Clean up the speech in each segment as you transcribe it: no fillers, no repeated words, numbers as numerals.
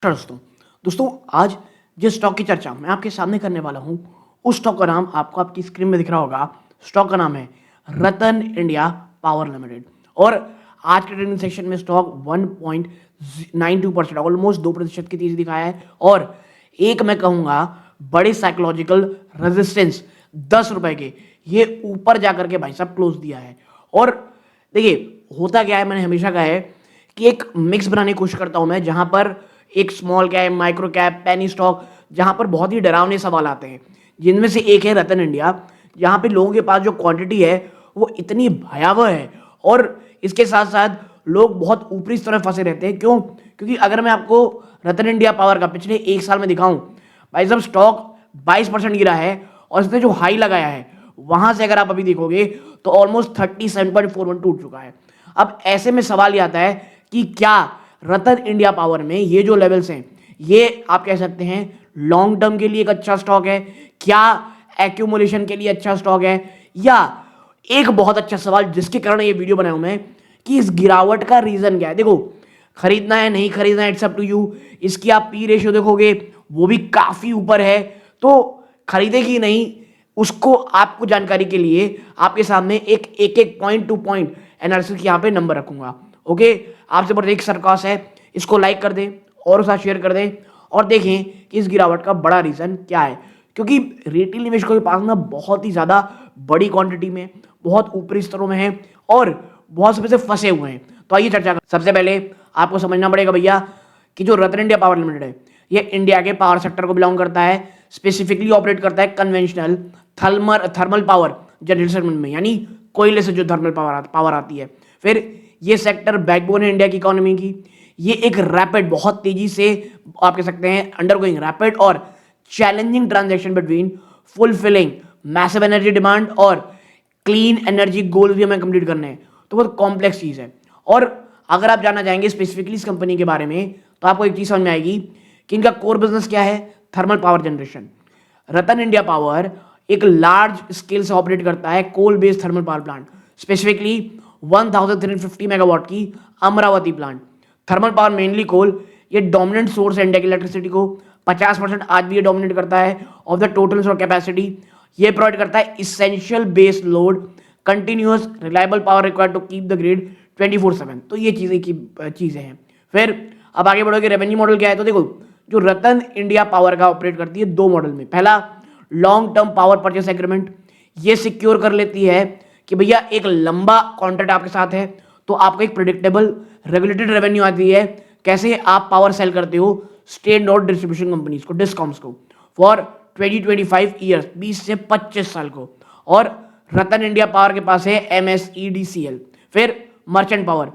दोस्तों दोस्तों आज जिस स्टॉक की चर्चा मैं आपके सामने करने वाला हूं उस स्टॉक का नाम आपको आपकी स्क्रीन में दिख रहा होगा। स्टॉक का नाम है रतन इंडिया पावर लिमिटेड। और आज के ट्रेडिंग सेशन में स्टॉक 1.92% ऑलमोस्ट 2% की तेजी दिखाया है। और एक मैं कहूंगा बड़े साइकोलॉजिकल रेजिस्टेंस 10 रुपए के ये ऊपर जाकर के भाई साहब क्लोज दिया है। और देखिए होता क्या है, मैंने हमेशा कहा है कि एक मिक्स बनाने की कोशिश करता हूं मैं, जहां पर एक small cap, micro cap, penny stock, जहां पर बहुत ही डरावने सवाल आते हैं, जिनमें से एक है रतन इंडिया, जहां पे लोगों के पास जो क्वांटिटी है वो इतनी भयावह है। और इसके साथ साथ लोग बहुत ऊपरी स्तर में फंसे रहते हैं। क्यों? क्योंकि अगर मैं आपको रतन इंडिया पावर का पिछले एक साल में दिखाऊं, भाई साहब स्टॉक 22% गिरा है और इसने जो हाई लगाया है वहां से अगर आप अभी देखोगे तो ऑलमोस्ट 37.41 टूट चुका है। अब ऐसे में सवाल ये आता है कि क्या रतन इंडिया पावर में ये जो लेवल्स हैं ये आप कह सकते हैं लॉन्ग टर्म के लिए एक अच्छा स्टॉक है, क्या एक्यूमुलेशन के लिए अच्छा स्टॉक है, या एक बहुत अच्छा सवाल जिसके कारण ये वीडियो बनाया हूं मैं कि इस गिरावट का रीजन क्या है। देखो, खरीदना है नहीं खरीदना है इट्स अप टू यू। इसकी आप पी रेशियो देखोगे वो भी काफी ऊपर है, तो खरीदेगी नहीं उसको आपको जानकारी के लिए आपके सामने एक पॉइंट टू पॉइंट एनालिसिस यहाँ पे नंबर रखूंगा। ओके, आपसे बस एक सरकास है, इसको लाइक कर दें और साथ शेयर कर दें और देखें कि इस गिरावट का बड़ा रीजन क्या है। क्योंकि रिटेल निवेशकों के पास ना बहुत ही ज्यादा बड़ी क्वांटिटी में, बहुत ऊपरी स्तरों में है और बहुत से पैसे फंसे हुए हैं। तो आइए चर्चा कर। सबसे पहले आपको समझना पड़ेगा भैया कि जो रतन इंडिया पावर लिमिटेड है ये इंडिया के पावर सेक्टर को बिलोंग करता है, स्पेसिफिकली ऑपरेट करता है conventional thermal power generation segment में, यानी कोयले से जो थर्मल पावर आती है। फिर ये सेक्टर बैकबोन है इंडिया की इकोनॉमी की। ये एक रैपिड, बहुत तेजी से आप कह सकते हैं अंडरगोइंग रैपिड और challenging transaction between fulfilling massive energy demand और क्लीन एनर्जी गोल भी हमें कंप्लीट करने हैं। तो बहुत कॉम्प्लेक्स चीज है। और अगर आप जानना चाहेंगे स्पेसिफिकली इस कंपनी के बारे में तो आपको एक चीज समझ में आएगी कि इनका कोर बिजनेस क्या है, thermal power generation. Ratan India power एक लार्ज स्केल से ऑपरेट करता है coal based thermal power plant, specifically 1350 megawatt की Amravati plant. Thermal power mainly coal, ये डोमिनेंट सोर्स है इंडिया की इलेक्ट्रिसिटी को। 50% आज भी ये डोमिनेट करता है of the total solar capacity. ये प्रोवाइड करता है essential base load, continuous reliable power required to keep the grid 24/7। तो ये चीजें हैं। फिर अब आगे बढ़ोगे, रेवेन्यू मॉडल क्या है। तो देखो, जो रतन इंडिया पावर का ऑपरेट करती है दो मॉडल में। पहला, long term power purchase agreement. ये सिक्योर कर लेती है कि भैया एक लंबा कॉन्ट्रैक्ट आपके साथ है तो आपको एक प्रेडिक्टेबल रेगुलेटेड रेवेन्यू आती है। कैसे? आप पावर सेल करते हो स्टेट नोट डिस्ट्रीब्यूशन कंपनीज को, डिस्कॉम्स को, फॉर 20-25 ईयर्स, 20 से 25 साल को। और रतन इंडिया पावर के पास है MSEDCL। फिर मर्चेंट पावर,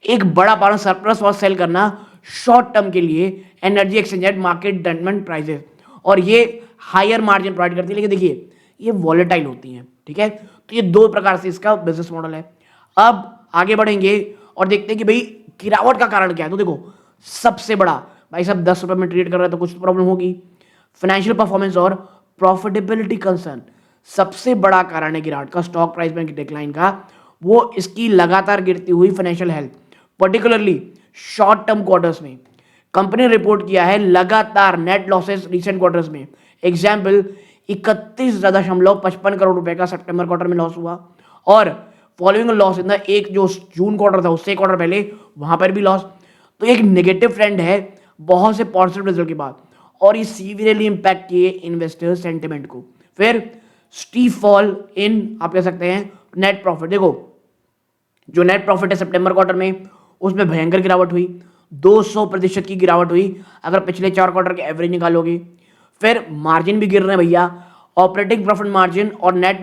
एक बड़ा पावर सरप्लस और सेल करना शॉर्ट टर्म के लिए energy exchange eight market development prices, और ये हायर मार्जिन प्रोवाइड करती है। लेकिन देखिए ये वॉलेटाइल होती हैं, ठीक है। तो ये दो प्रकार से इसका बिजनेस मॉडल है। अब आगे बढ़ेंगे और देखते हैं कि भाई गिरावट का कारण क्या है। तो देखो, सबसे बड़ा, भाई साहब 10 रुपए में ट्रेड कर रहा है तो कुछ तो प्रॉब्लम होगी। फाइनेंशियल परफॉर्मेंस और प्रॉफिटेबिलिटी कंसर्न सबसे बड़ा कारण है गिरावट का, स्टॉक प्राइस में डिक्लाइन का, वो इसकी लगातार गिरती हुई financial health, particularly short term quarters में। कंपनी ने रिपोर्ट किया है लगातार नेट लॉसेस रिसेंट क्वार्टर्स में। एग्जाम्पल, 31.55 करोड़ रुपए का सितंबर क्वार्टर में लॉस हुआ, और फॉलोइंग लॉस इन द एक जो जून क्वार्टर था उससे क्वार्टर पहले वहां पर भी लॉस। तो एक नेगेटिव ट्रेंड है बहुत से पॉजिटिव रिजल्ट के बाद, और ये सीवियरली इंपैक्ट किए इन्वेस्टर सेंटिमेंट को। फिर स्टीप फॉल इन आप कह सकते हैं नेट प्रॉफिट। देखो, जो नेट प्रॉफिट है सितंबर क्वार्टर में उसमें भयंकर गिरावट हुई, 200% की गिरावट हुई अगर पिछले 4 क्वार्टर के एवरेज निकालोगे। फिर मार्जिन भी गिर रहे हैं भैया, ऑपरेटिंग प्रॉफिट मार्जिन और नेट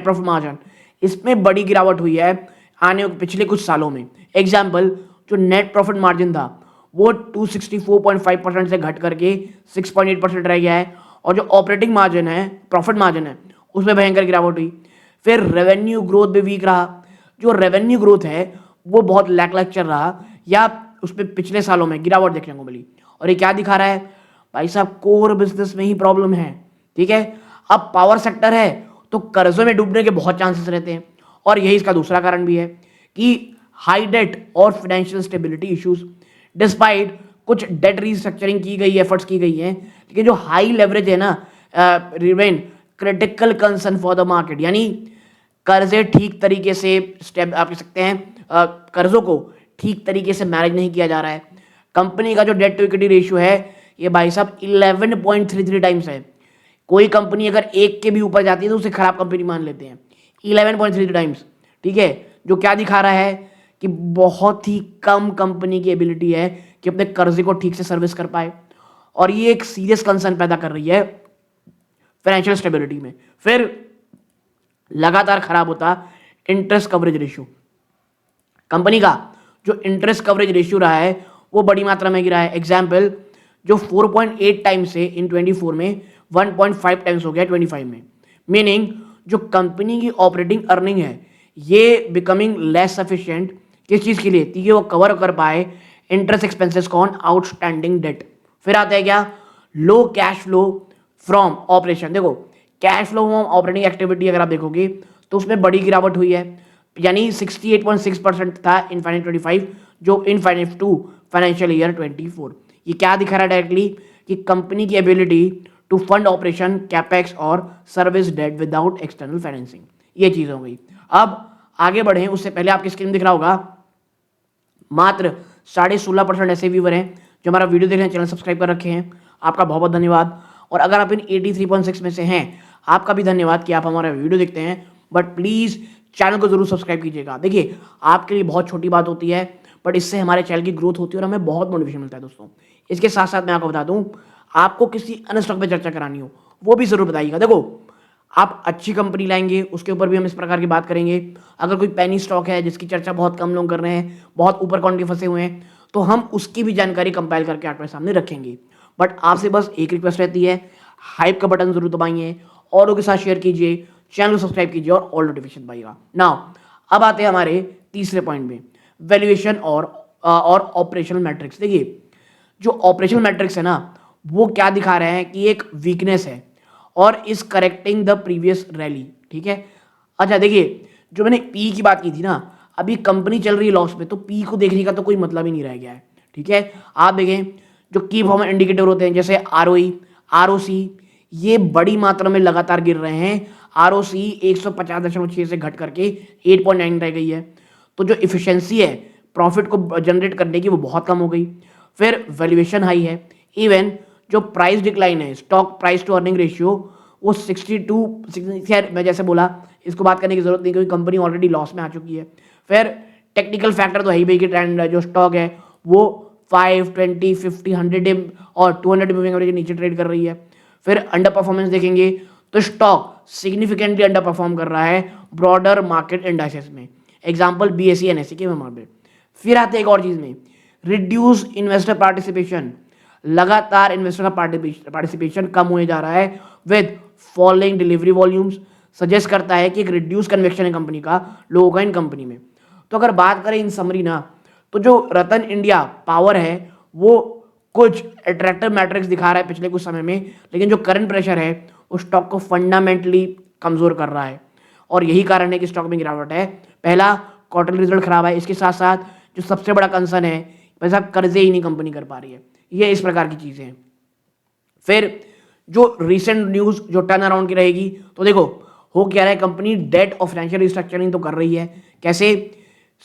प्रॉफिट मार्जिन, इसमें बड़ी गिरावट हुई है आने पिछले कुछ सालों में। एग्जाम्पल, जो नेट प्रॉफिट मार्जिन था वो 264.5% से घट करके 6.8% रह गया है, और जो ऑपरेटिंग मार्जिन है, प्रॉफिट मार्जिन है, उसमें भयंकर गिरावट हुई। फिर रेवेन्यू ग्रोथ भी वीक रहा, जो रेवेन्यू ग्रोथ है वो बहुत लैकलस्टर रहा, या उसमें पिछले सालों में गिरावट देखने को मिली। और ये क्या दिखा रहा है भाई साहब, कोर बिजनेस में ही प्रॉब्लम है, ठीक है। अब पावर सेक्टर है तो कर्जों में डूबने के बहुत चांसेस रहते हैं, और यही इसका दूसरा कारण भी है कि हाई डेट और फाइनेंशियल स्टेबिलिटी इश्यूज। डिस्पाइट कुछ डेट रीस्ट्रक्चरिंग की गई, एफर्ट्स की गई हैं, लेकिन जो हाई लेवरेज है ना, remain critical concern for the market, यानी कर्जे ठीक तरीके से स्टेप आप कह सकते हैं, कर्जों को ठीक तरीके से मैनेज नहीं किया जा रहा है। कंपनी का जो डेट टू इक्विटी रेशियो है ये भाई साहब 11.33 टाइम्स है। कोई कंपनी अगर एक के भी ऊपर जाती है तो उसे खराब कंपनी मान लेते हैं। 11.33 टाइम्स, ठीक है, जो क्या दिखा रहा है कि बहुत ही कम कंपनी की एबिलिटी है कि अपने कर्जे को ठीक से सर्विस कर पाए, और ये एक सीरियस कंसर्न पैदा कर रही है फाइनेंशियल स्टेबिलिटी में। फिर लगातार खराब होता इंटरेस्ट कवरेज रेशियो। कंपनी का जो इंटरेस्ट कवरेज रेशियो रहा है वो बड़ी मात्रा में गिरा है। एग्जाम्पल, जो 4.8 टाइम्स से इन 24 में 1.5 टाइम्स हो गया 25 में। मीनिंग जो कंपनी की ऑपरेटिंग अर्निंग है ये बिकमिंग लेस सफिशिएंट किस चीज़ के लिए, कि वो कवर कर पाए इंटरेस्ट एक्सपेंसेस कौन, आउटस्टैंडिंग डेट। फिर आता है क्या, लो कैश फ्लो फ्रॉम ऑपरेशन। देखो cash flow from operating activity अगर आप देखोगे तो उसमें बड़ी गिरावट हुई है, यानी 68.6% था इन फाइनेंशियल 25 जो इन फाइनेंशियल ईयर 24। ये क्या दिखा रहा है डायरेक्टली कि कंपनी की ability to fund operation, capex और service debt without external financing, ये चीज़ हो गई। अब आगे बढ़े उससे पहले आपकी स्क्रीन दिख रहा होगा मात्र 16.5% ऐसे व्यूवर हैं जो हमारा वीडियो देख रहे हैं, चैनल सब्सक्राइब कर रखे हैं। आपका बहुत बहुत धन्यवाद। और अगर आप इन 83.6 में से हैं, आपका भी धन्यवाद कि आप हमारा वीडियो देखते हैं, बट प्लीज़ चैनल को जरूर सब्सक्राइब कीजिएगा। देखिए आपके लिए बहुत छोटी बात होती है, बट इससे हमारे चैनल की ग्रोथ होती है और हमें बहुत मोटिवेशन मिलता है दोस्तों। इसके साथ साथ मैं आपको बता दूं, आपको किसी अन्य स्टॉक पर चर्चा करानी हो वो भी जरूर बताइएगा। देखो आप अच्छी कंपनी लाएंगे उसके ऊपर भी हम इस प्रकार की बात करेंगे। अगर कोई पेनी स्टॉक है जिसकी चर्चा बहुत कम लोग कर रहे हैं, बहुत ऊपर क्वांटिटी फंसे हुए हैं, तो हम उसकी भी जानकारी कंपाइल करके आपके सामने रखेंगे। बट आपसे बस एक रिक्वेस्ट रहती है, हाइप का बटन जरूर दबाइए, औरों के साथ शेयर कीजिए, चैनल को सब्सक्राइब कीजिए और ऑल नोटिफिकेशन दबाइएगा। नाउ अब आते हैं हमारे तीसरे पॉइंट में, वैल्यूएशन और ऑपरेशनल मैट्रिक्स। देखिए जो ऑपरेशनल मैट्रिक्स है ना वो क्या दिखा रहे हैं कि एक वीकनेस है और is correcting the previous rally, ठीक है। अच्छा देखिए जो मैंने पी की बात की थी ना, अभी कंपनी चल रही है लॉस में, तो पी को देखने का तो कोई मतलब ही नहीं रह गया है, ठीक है। आप देखें जो की परफॉर्मेंस इंडिकेटर होते हैं जैसे आरओई, आरओसी, ये बड़ी मात्रा में लगातार गिर रहे हैं। आरओसी 150.6 से घट करके 8.9 रह गई है। तो जो इफिशियंसी है प्रॉफिट को जनरेट करने की वो बहुत कम हो गई। फिर वैल्यूएशन हाई है। इवन जो प्राइस डिक्लाइन है, stock price to earning ratio, वो 62, खैर मैं जैसे बोला इसको बात करने की जरूरत नहीं क्योंकि कंपनी ऑलरेडी लॉस में आ चुकी है। फिर टेक्निकल फैक्टर तो है ही भाई कि ट्रेंड जो स्टॉक है वो 5, 20, 50, 100 और 200 मूविंग एवरेज के नीचे ट्रेड कर रही है। फिर अंडर परफॉर्मेंस देखेंगे तो स्टॉक सिग्निफिकेंटली अंडर परफॉर्म कर रहा है ब्रॉडर मार्केट इंडाइसेस में, एग्जांपल बीएसई एनएसई के मामले। फिर आते एक और चीज में, रिड्यूस इन्वेस्टर पार्टिसिपेशन। लगातार इन्वेस्टर का पार्टिसिपेशन कम होने जा रहा है with following delivery volumes, suggest करता है कि एक रिड्यूस कन्वेक्शन है कंपनी का, लोगों का इन कंपनी में। तो अगर बात करें इन समरी ना, तो जो रतन इंडिया पावर है वो कुछ अट्रैक्टिव मैट्रिक्स दिखा रहा है पिछले कुछ समय में, लेकिन जो करंट प्रेशर है उस स्टॉक को फंडामेंटली कमजोर कर रहा है और यही कारण है कि स्टॉक में गिरावट है। पहला क्वार्टरली रिजल्ट खराब है, इसके साथ साथ जो सबसे बड़ा कंसर्न है भाई साहब कर्जे ही नहीं कंपनी कर पा रही है, ये इस प्रकार की चीजें हैं। फिर जो रिसेंट न्यूज जो टर्न अराउंड की रहेगी, तो देखो हो क्या रहा है, कंपनी डेट और फाइनेंशियल रिस्ट्रक्चरिंग तो कर रही है। कैसे,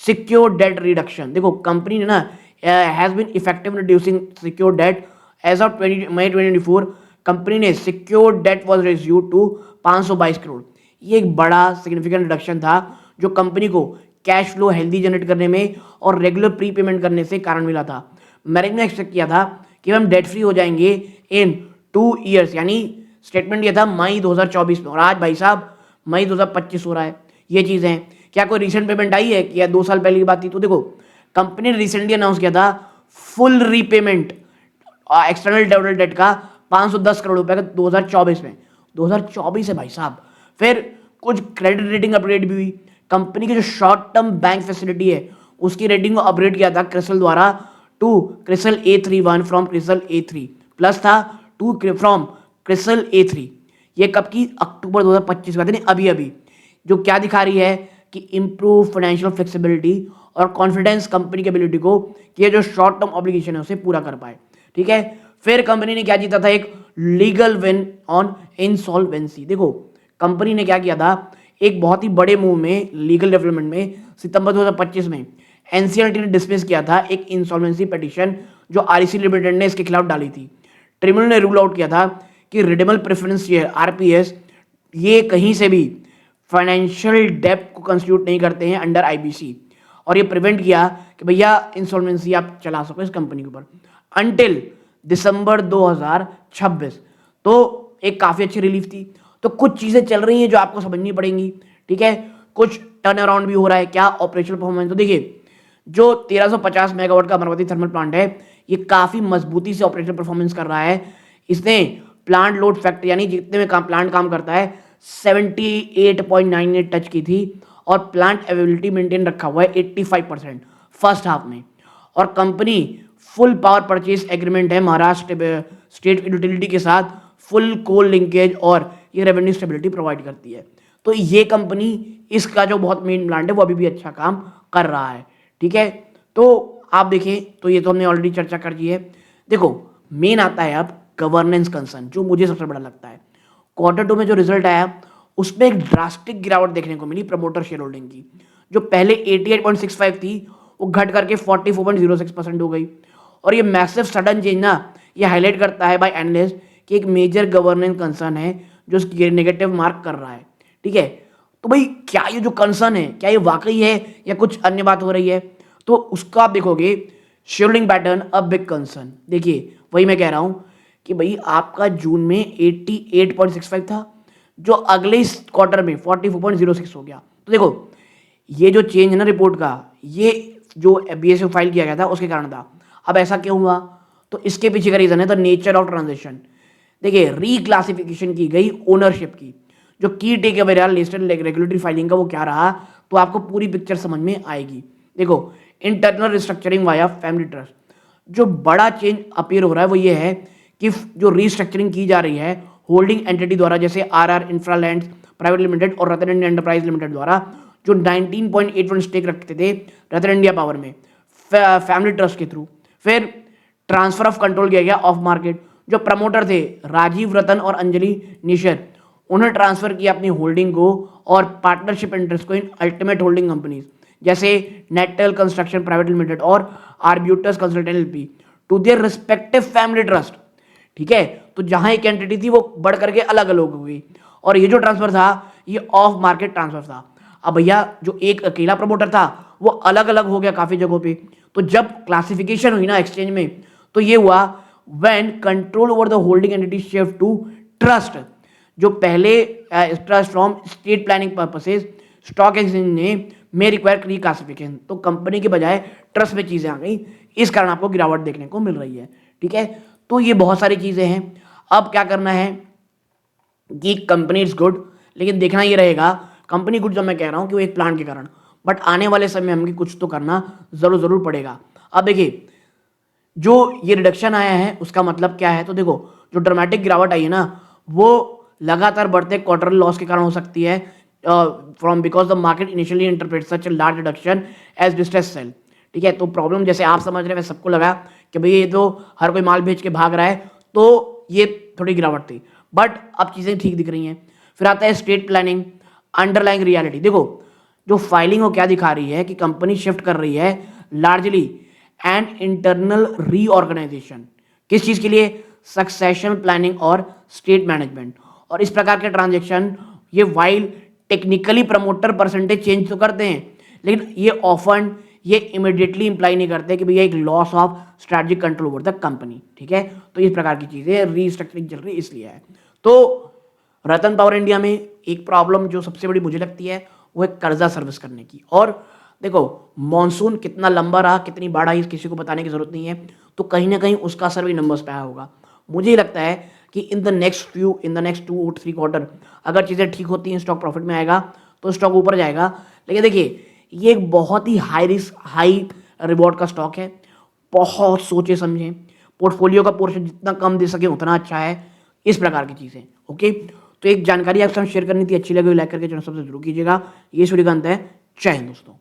सिक्योर डेट रिडक्शन। देखो कंपनी ने ना has been effective reducing secure debt as of May 2024। Company ने secure debt was reduced to 522 crore. ये एक बड़ा सिग्निफिकेंट रिडक्शन था जो कंपनी को कैश फ्लो हेल्दी जनरेट करने में और रेगुलर प्री पेमेंट करने से कारण मिला था। मैनेजमेंट ने एक्सपेक्ट किया था कि हम डेट फ्री हो जाएंगे इन 2 ईयर्स, यानी स्टेटमेंट दिया था मई 2024 में, और आज भाई साहब मई 2025 हो रहा है। ये चीज़ें हैं। क्या कोई रिसेंट पेमेंट आई है कि 2 साल पहले की बात थी? तो देखो कंपनी ने रिसेंटली अनाउंस किया था full repayment external develop debt का 510 करोड़ रुपए का 2024 में। 2024 है भाई साहब। फिर कुछ क्रेडिट रेटिंग अपग्रेड भी हुई। कंपनी की जो शॉर्ट टर्म बैंक फैसिलिटी है उसकी रेटिंग को अपग्रेड किया था क्रिसल द्वारा to CRISIL A31 from CRISIL A3 plus था टू फ्रॉम क्रिसल A3। ये कब की? अक्टूबर 2025 में, अभी अभी। जो क्या दिखा रही है कि इम्प्रूव फाइनेंशियल फ्लेक्सिबिलिटी और कॉन्फिडेंस कंपनी की एबिलिटी को कि ये जो शॉर्ट टर्म ऑब्लिगेशन है उसे पूरा कर पाए। ठीक है, फिर कंपनी ने क्या जीता था, एक लीगल विन ऑन इंसॉल्वेंसी। देखो कंपनी ने क्या किया था, एक बहुत ही बड़े मूव में लीगल डेवलपमेंट में सितंबर 2025 में एनसीएलटी ने डिसमिस किया था एक इंसॉल्वेंसी पिटीशन जो आरईसी लिमिटेड ने इसके खिलाफ डाली थी। ट्रिब्यूनल ने रूल आउट किया था कि रिडेबल प्रेफरेंस शेयर आरपीएस ये कहीं से भी फाइनेंशियल डेप्ट को कंस्टिट्यूट नहीं करते हैं अंडर आईबीसी, और ये प्रिवेंट किया कि भैया इंसॉल्वेंसी आप चला सको इस कंपनी के ऊपर अंटिल दिसंबर 2026। तो एक काफ़ी अच्छी रिलीफ थी। तो कुछ चीज़ें चल रही हैं जो आपको समझनी पड़ेंगी। ठीक है, कुछ टर्न अराउंड भी हो रहा है। क्या ऑपरेशनल परफॉर्मेंस, तो देखिए जो 1350 मेगावाट का अमरावती थर्मल प्लांट है ये काफ़ी मजबूती से ऑपरेशनल परफॉर्मेंस कर रहा है। इसने प्लांट लोड फैक्टर यानी जितने में प्लांट काम करता है 78.98 टच की थी, और प्लांट अवेलेबिलिटी मेंटेन रखा हुआ है 85% फर्स्ट हाफ में। और company full power purchase agreement है महाराष्ट्र स्टेट यूटिलिटी के साथ, फुल कोल लिंकेज, और ये रेवेन्यू स्टेबिलिटी प्रोवाइड करती है। तो ये कंपनी इसका जो बहुत मेन प्लांट है वो अभी भी अच्छा काम कर रहा है। ठीक है, तो आप देखें तो ये तो हमने ऑलरेडी चर्चा कर दी है। देखो मेन आता है अब गवर्नेंस कंसर्न, जो मुझे सबसे बड़ा लगता है। क्वार्टर 2 में जो रिजल्ट आया उसमें एक ड्रास्टिक गिरावट देखने को मिली प्रमोटर शेयर होल्डिंग की, जो पहले 88.65 थी वो घट करके 44.06% हो गई। और ये मैसिव सडन चेंज ना ये हाईलाइट करता है बाय एनालिस्ट कि एक मेजर गवर्नेंस कंसर्न है जो उसकी नेगेटिव मार्क कर रहा है। ठीक है, तो भाई क्या ये जो कंसर्न है क्या ये वाकई है या कुछ अन्य बात हो रही है, तो उसका आप देखोगे shareholding pattern a big concern. देखिए वही मैं कह रहा हूं कि भाई आपका जून में 88.65 था जो अगले इस क्वार्टर में 44.06 हो गया। तो देखो ये जो चेंज है ना रिपोर्ट का, ये जो बीएसए फाइल किया गया था उसके कारण था। अब ऐसा क्यों हुआ, तो इसके पीछे का रीजन है द नेचर ऑफ ट्रांजेक्शन। देखिए रीक्लासिफिकेशन की गई ओनरशिप की, जो की टेक अवे रहा लिस्टेड रेगुलेटरी फाइलिंग का वो क्या रहा, तो आपको पूरी पिक्चर समझ में आएगी। देखो internal restructuring via family trust, जो बड़ा चेंज अपीयर हो रहा है वो ये है कि जो रिस्ट्रक्चरिंग की जा रही है होल्डिंग एंटिटी द्वारा, जैसे आरआर इंफ्रालैंड प्राइवेट लिमिटेड और रतन इंडिया एंटरप्राइज लिमिटेड द्वारा, जो 19.81 स्टेक रखते थे रतन इंडिया पावर में फैमिली ट्रस्ट के थ्रू, फिर ट्रांसफर ऑफ कंट्रोल किया गया ऑफ मार्केट। जो प्रमोटर थे राजीव रतन और अंजलि निशर, उन्हें ट्रांसफर किया अपनी होल्डिंग को और पार्टनरशिप इंटरेस्ट को इन अल्टीमेट होल्डिंग कंपनीज जैसे नेटल कंस्ट्रक्शन प्राइवेट लिमिटेड और Arbutus consultant LP to their respective family trust. ठीक है, तो जहां एक एंटिटी थी वो बढ़ करके अलग अलग हो गई, और ये जो ट्रांसफर था ये ऑफ मार्केट ट्रांसफर था। अब भैया जो एक अकेला प्रमोटर था वो अलग अलग हो गया काफी जगहों पे। तो जब क्लासिफिकेशन हुई ना एक्सचेंज में, तो ये हुआ when control over the holding entity shift to trust, जो पहले trust from state planning purposes stock exchange ने मे रिक्वायर रिक्लासिफिकेशन, तो कंपनी के बजाय ट्रस्ट में चीजें आ गई, इस कारण आपको गिरावट देखने को मिल रही है। ठीक है, तो ये बहुत सारी चीजें हैं। अब क्या करना है कि कंपनी इज गुड, लेकिन देखना ये रहेगा कंपनी गुड जब मैं कह रहा हूं कि वो एक प्लान के कारण, बट आने वाले समय में हमें कुछ तो करना जरूर पड़ेगा। अब देखिए जो ये रिडक्शन आया है उसका मतलब क्या है, तो देखो जो ड्रामेटिक गिरावट आई है ना वो लगातार बढ़ते क्वार्टर लॉस के कारण हो सकती है, from because the market initially interpret such large reduction as distress sale. ठीक है, तो प्रॉब्लम जैसे आप समझ रहे हैं सबको लगा कि भाई ये तो हर कोई माल बेच के भाग रहा है, तो ये थोड़ी गिरावट थी, बट अब चीजें ठीक दिख रही हैं। फिर आता है स्टेट प्लानिंग अंडरलाइंग रियलिटी। देखो जो फाइलिंग वो क्या दिखा रही है कि कंपनी शिफ्ट कर रही है लार्जली एंड इंटरनल रीऑर्गेनाइजेशन, किस चीज के लिए, सक्सेशन प्लानिंग और स्टेट मैनेजमेंट। और इस प्रकार के ट्रांजेक्शन ये while technically promoter percentage change तो करते हैं, लेकिन ये ऑफन ये इमीडिएटली इंप्लाई नहीं करते कि भैया एक loss of strategic control over the company. ठीक है, तो इस प्रकार की चीजें रीस्ट्रक्चरिंग चल रही है इसलिए है। तो रतन पावर इंडिया में एक प्रॉब्लम जो सबसे बड़ी मुझे लगती है वो है कर्जा सर्विस करने की। और देखो मॉनसून कितना लंबा रहा कितनी बाढ़ आई किसी को बताने की जरूरत नहीं है, तो कहीं ना कहीं उसका असर भी नंबर्स पे आया होगा। मुझे लगता है कि in the next 2 or 3 quarter अगर चीज़ें ठीक होती हैं स्टॉक प्रॉफिट में आएगा तो स्टॉक ऊपर जाएगा। लेकिन देखिए ये एक बहुत ही हाई रिस्क हाई रिवॉर्ड का स्टॉक है, बहुत सोचे समझें, पोर्टफोलियो का पोर्शन जितना कम दे सके उतना अच्छा है, इस प्रकार की चीज़ें। ओके, तो एक जानकारी आपके साथ शेयर करनी थी, अच्छी लगी लाइक करके चैनल सबसे जरूर कीजिएगा। ये सूर्यकांत है, जय हिंद दोस्तों।